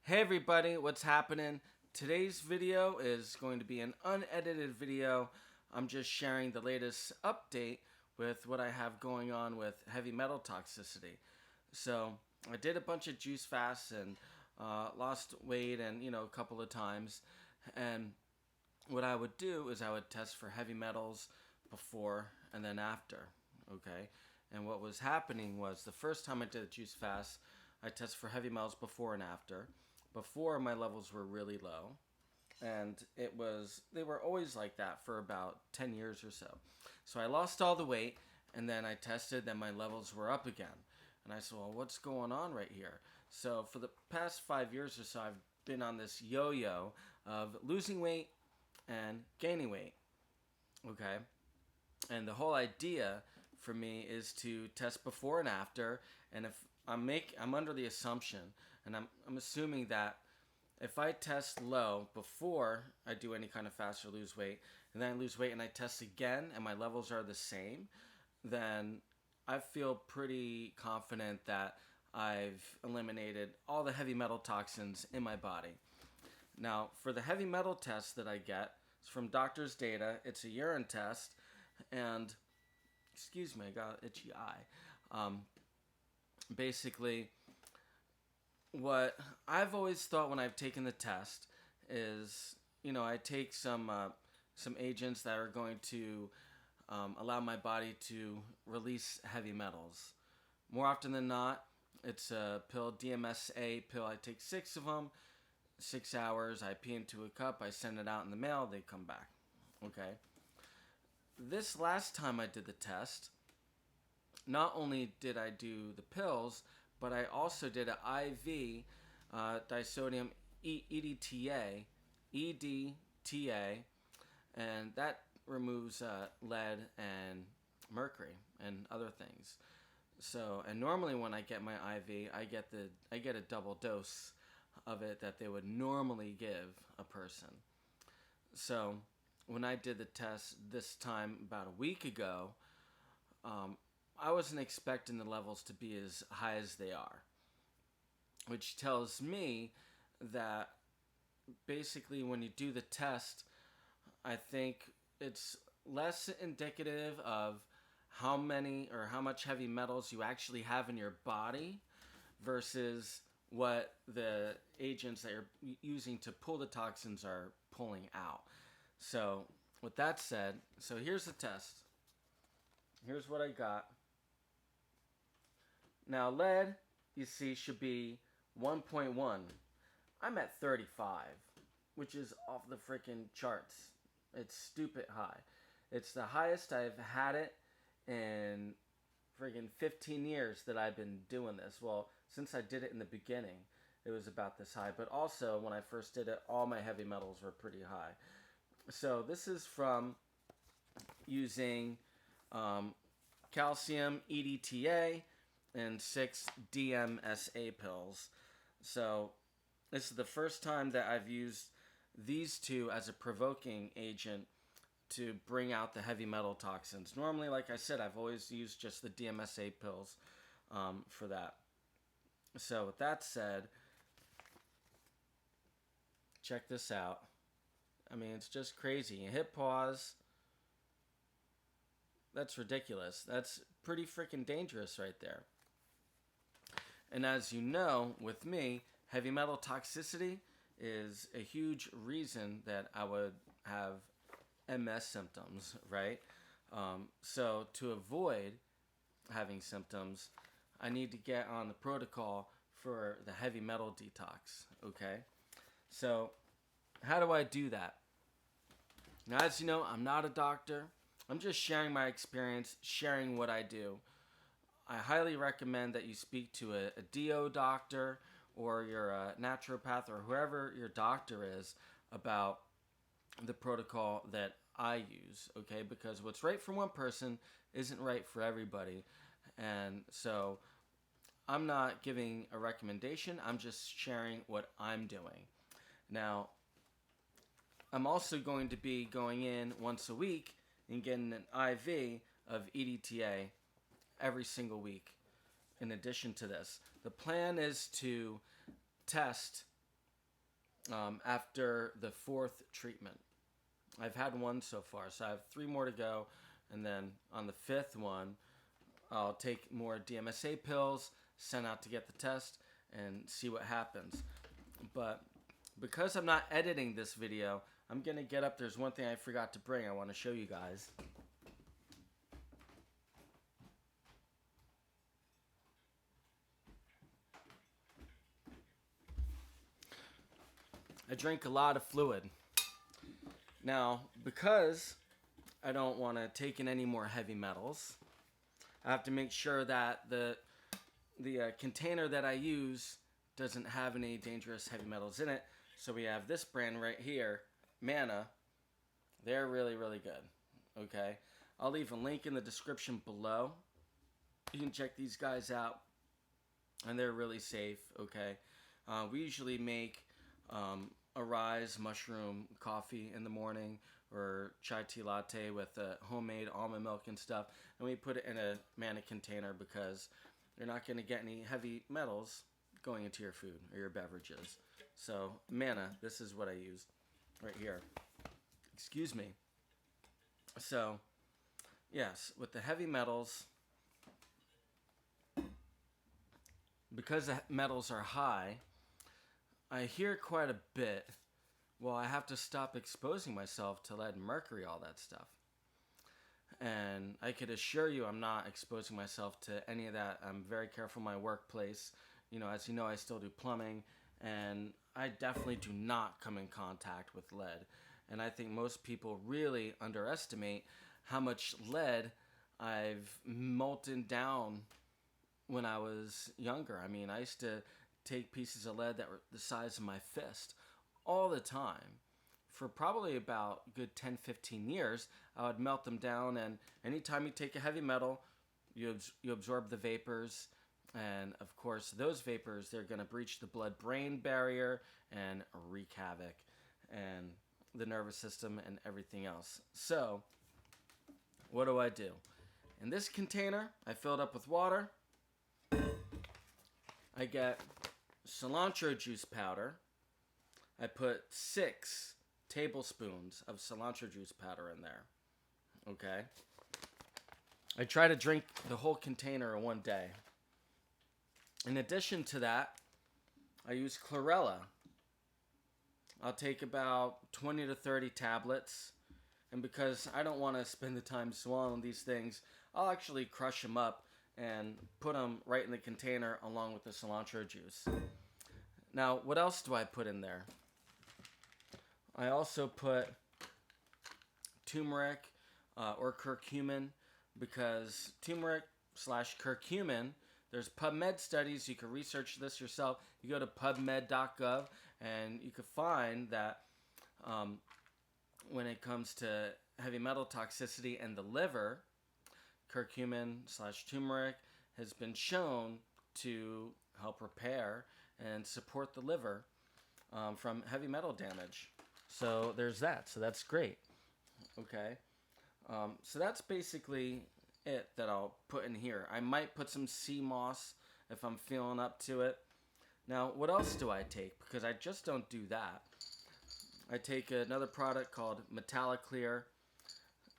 Hey everybody, what's happening? Today's video is going to be an unedited video. I'm just sharing the latest update with what I have going on with heavy metal toxicity. So I did a bunch of juice fasts and lost weight and a couple of times. And what I would do is I would test for heavy metals before and then after. Okay. And what was happening was the first time I did a juice fast, I tested for heavy metals before and after. Before, my levels were really low, and they were always like that for about 10 years or so. So I lost all the weight, and then I tested, then my levels were up again. And I said, well, what's going on right here? So for the past 5 years or so, I've been on this yo-yo of losing weight and gaining weight. Okay. And the whole idea for me is to test before and after. And if I'm under the assumption, and I'm assuming that if I test low before I do any kind of fast or lose weight, and then I lose weight and I test again and my levels are the same, then I feel pretty confident that I've eliminated all the heavy metal toxins in my body. Now, for the heavy metal test that I get, it's from doctor's data. It's a urine test, and excuse me, I got an itchy eye. Basically, what I've always thought when I've taken the test is, I take some agents that are going to allow my body to release heavy metals. More often than not, it's a pill, DMSA pill. I take 6 of them, 6 hours. I pee into a cup. I send it out in the mail. They come back. Okay. This last time I did the test, not only did I do the pills, but I also did an IV disodium EDTA, and that removes lead and mercury and other things. So, and normally when I get my IV, I get a double dose of it that they would normally give a person. So, when I did the test this time about a week ago, I wasn't expecting the levels to be as high as they are, which tells me that basically when you do the test, I think it's less indicative of how many or how much heavy metals you actually have in your body versus what the agents that you're using to pull the toxins are pulling out. So, with that said, so here's the test. Here's what I got. Now, lead, you see, should be 1.1. I'm at 35, which is off the freaking charts. It's stupid high. It's the highest I've had it in freaking 15 years that I've been doing this. Well, since I did it in the beginning, it was about this high. But also, when I first did it, all my heavy metals were pretty high. So this is from using calcium EDTA and 6 DMSA pills. So this is the first time that I've used these two as a provoking agent to bring out the heavy metal toxins. Normally, like I said, I've always used just the DMSA pills for that. So with that said, check this out. I mean, it's just crazy. You hit pause. That's ridiculous. That's pretty freaking dangerous right there. And as you know, with me, heavy metal toxicity is a huge reason that I would have MS symptoms, right? So to avoid having symptoms, I need to get on the protocol for the heavy metal detox, okay? So how do I do that? Now, as you know, I'm not a doctor. I'm just sharing my experience, sharing what I do. I highly recommend that you speak to a DO doctor or your naturopath or whoever your doctor is about the protocol that I use, okay? Because what's right for one person isn't right for everybody. And so I'm not giving a recommendation. I'm just sharing what I'm doing. Now, I'm also going to be going in once a week and getting an IV of EDTA every single week in addition to this. The plan is to test after the 4th treatment. I've had one so far, so I have 3 more to go. And then on the 5th one, I'll take more DMSA pills, send out to get the test, and see what happens. But because I'm not editing this video, I'm going to get up. There's one thing I forgot to bring I want to show you guys. I drink a lot of fluid. Now, because I don't want to take in any more heavy metals, I have to make sure that the container that I use doesn't have any dangerous heavy metals in it. So we have this brand right here, Manna. They're really, really good. Okay, I'll leave a link in the description below. You can check these guys out, and they're really safe. Okay, we usually make a rise mushroom coffee in the morning, or chai tea latte with homemade almond milk and stuff, and we put it in a Manna container because you're not going to get any heavy metals going into your food or your beverages. So Manna, this is what I use right here. Excuse me. So yes, with the heavy metals, because the metals are high, I hear quite a bit, well, I have to stop exposing myself to lead and mercury, all that stuff. And I could assure you I'm not exposing myself to any of that. I'm very careful in my workplace. You know, as you know, I still do plumbing, and I definitely do not come in contact with lead. And I think most people really underestimate how much lead I've molten down when I was younger. I mean, I used to take pieces of lead that were the size of my fist all the time. For probably about a good 10-15 years, I would melt them down, and anytime you take a heavy metal, you absorb the vapors, and of course those vapors, they're going to breach the blood-brain barrier and wreak havoc and the nervous system and everything else. So what do? In this container, I fill it up with water. I get cilantro juice powder. I put 6 tablespoons of cilantro juice powder in there. Okay. I try to drink the whole container in one day. In addition to that, I use Chlorella. I'll take about 20 to 30 tablets. And because I don't want to spend the time swallowing these things, I'll actually crush them up and put them right in the container along with the cilantro juice. Now, what else do I put in there? I also put turmeric or curcumin, because turmeric/curcumin, there's PubMed studies. You can research this yourself. You go to pubmed.gov and you can find that when it comes to heavy metal toxicity and the liver, curcumin/turmeric has been shown to help repair and support the liver from heavy metal damage. So there's that. So that's great. Okay. So that's basically it that I'll put in here. I might put some sea moss if I'm feeling up to it. Now, what else do I take? Because I just don't do that. I take another product called Metallic Clear.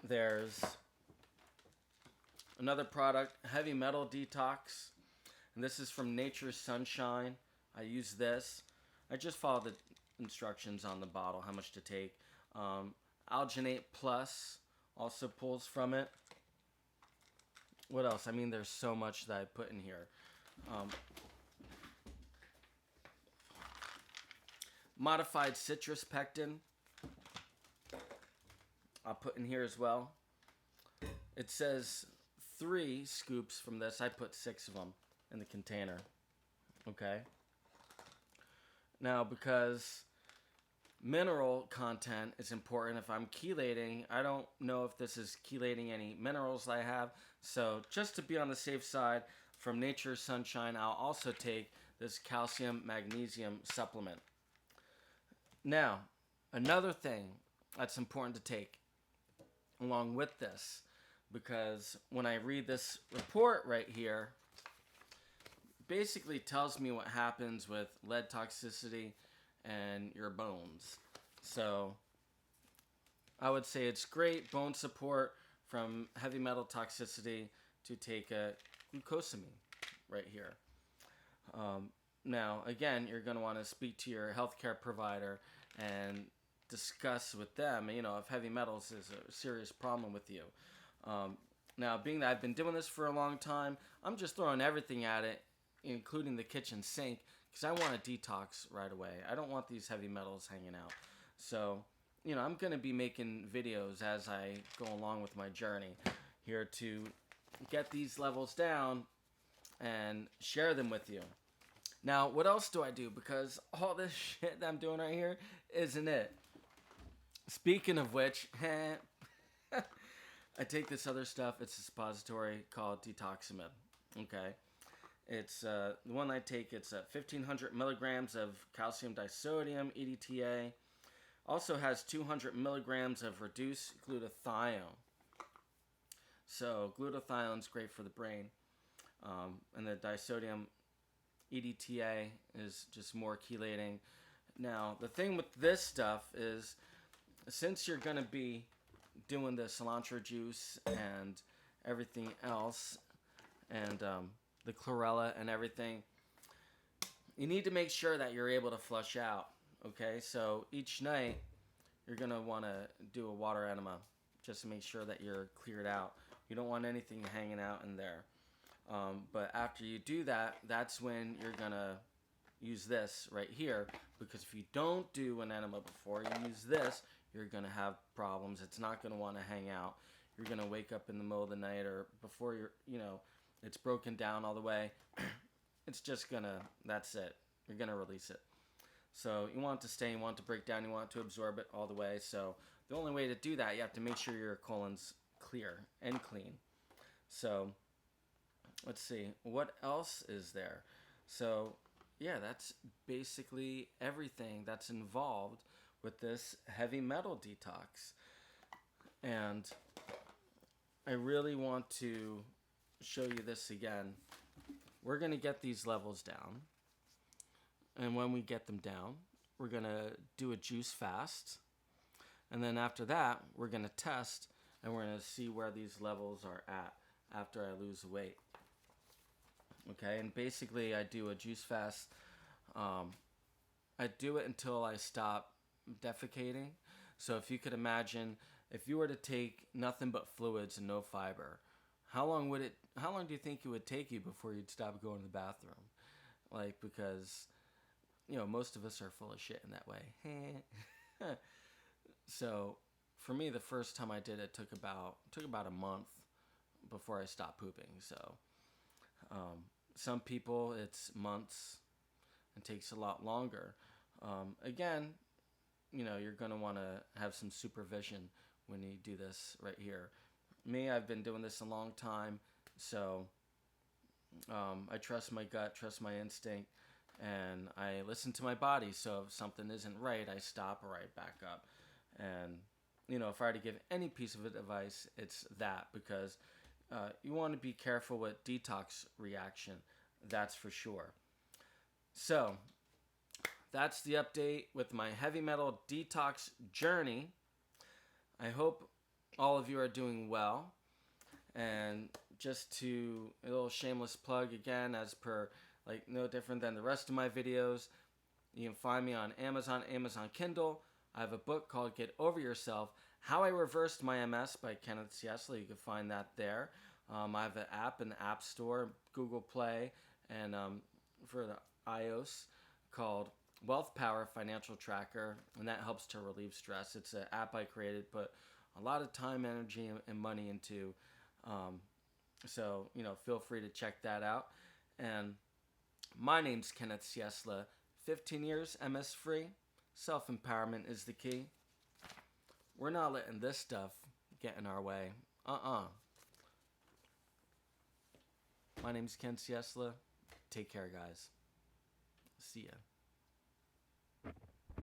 There's another product, Heavy Metal Detox. And this is from Nature's Sunshine. I use this. I just follow the instructions on the bottle, how much to take. Alginate Plus also pulls from it. What else? I mean, there's so much that I put in here. Modified citrus pectin, I'll put in here as well. It says 3 scoops from this. I put 6 of them in the container. Okay. Now, because mineral content is important, if I'm chelating, I don't know if this is chelating any minerals I have. So just to be on the safe side, from Nature's Sunshine, I'll also take this calcium magnesium supplement. Now, another thing that's important to take along with this, because when I read this report right here, basically tells me what happens with lead toxicity and your bones. So I would say it's great bone support from heavy metal toxicity to take a glucosamine right here. Now, again, you're going to want to speak to your healthcare provider and discuss with them, if heavy metals is a serious problem with you. Now, being that I've been doing this for a long time, I'm just throwing everything at it, including the kitchen sink, because I want to detox right away. I don't want these heavy metals hanging out. So, I'm going to be making videos as I go along with my journey here to get these levels down and share them with you. Now, what else do I do? Because all this shit that I'm doing right here isn't it. Speaking of which, I take this other stuff. It's a suppository called Detoximin. Okay. It's the one I take. It's 1,500 milligrams of calcium disodium, EDTA. Also has 200 milligrams of reduced glutathione. So glutathione is great for the brain. And the disodium EDTA is just more chelating. Now, the thing with this stuff is, since you're going to be doing the cilantro juice and everything else, and the chlorella and everything, you need to make sure that you're able to flush out. Okay, so each night you're going to want to do a water enema just to make sure that you're cleared out. You don't want anything hanging out in there. But after you do that, that's when you're going to use this right here, because if you don't do an enema before you use this, you're going to have problems. It's not going to want to hang out. You're going to wake up in the middle of the night or before it's broken down all the way. It's just going to, that's it. You're going to release it. So you want it to stay, you want it to break down, you want it to absorb it all the way. So the only way to do that, you have to make sure your colon's clear and clean. So let's see, what else is there? So yeah, that's basically everything that's involved with this heavy metal detox. And I really want to show you this again. We're going to get these levels down. And when we get them down, we're going to do a juice fast. And then after that, we're going to test and we're going to see where these levels are at after I lose weight. Okay, and basically I do a juice fast. I do it until I stop defecating. So if you could imagine, if you were to take nothing but fluids and no fiber, how long do you think it would take you before you'd stop going to the bathroom? Because most of us are full of shit in that way. So for me, the first time I did it took about a month before I stopped pooping. So some people it's months and takes a lot longer. Again, you're going to want to have some supervision when you do this right here. Me, I've been doing this a long time, so I trust my gut, trust my instinct, and I listen to my body. So if something isn't right, I stop or I back up. And if I were to give any piece of advice, it's that, because you want to be careful with detox reaction, that's for sure. So that's the update with my heavy metal detox journey. I hope all of you are doing well. And just to a little shameless plug again, as per no different than the rest of my videos, you can find me on Amazon Kindle. I have a book called Get Over Yourself, How I Reversed My MS by Kenneth Ciesla. You can find that there. I have an app in the App Store, Google Play, and for the iOS called Wealth Power Financial Tracker, and that helps to relieve stress. It's an app I created, put a lot of time, energy, and money into. So, feel free to check that out. And my name's Kenneth Ciesla, 15 years MS free. Self-empowerment is the key. We're not letting this stuff get in our way. My name's Ken Ciesla. Take care, guys. See ya.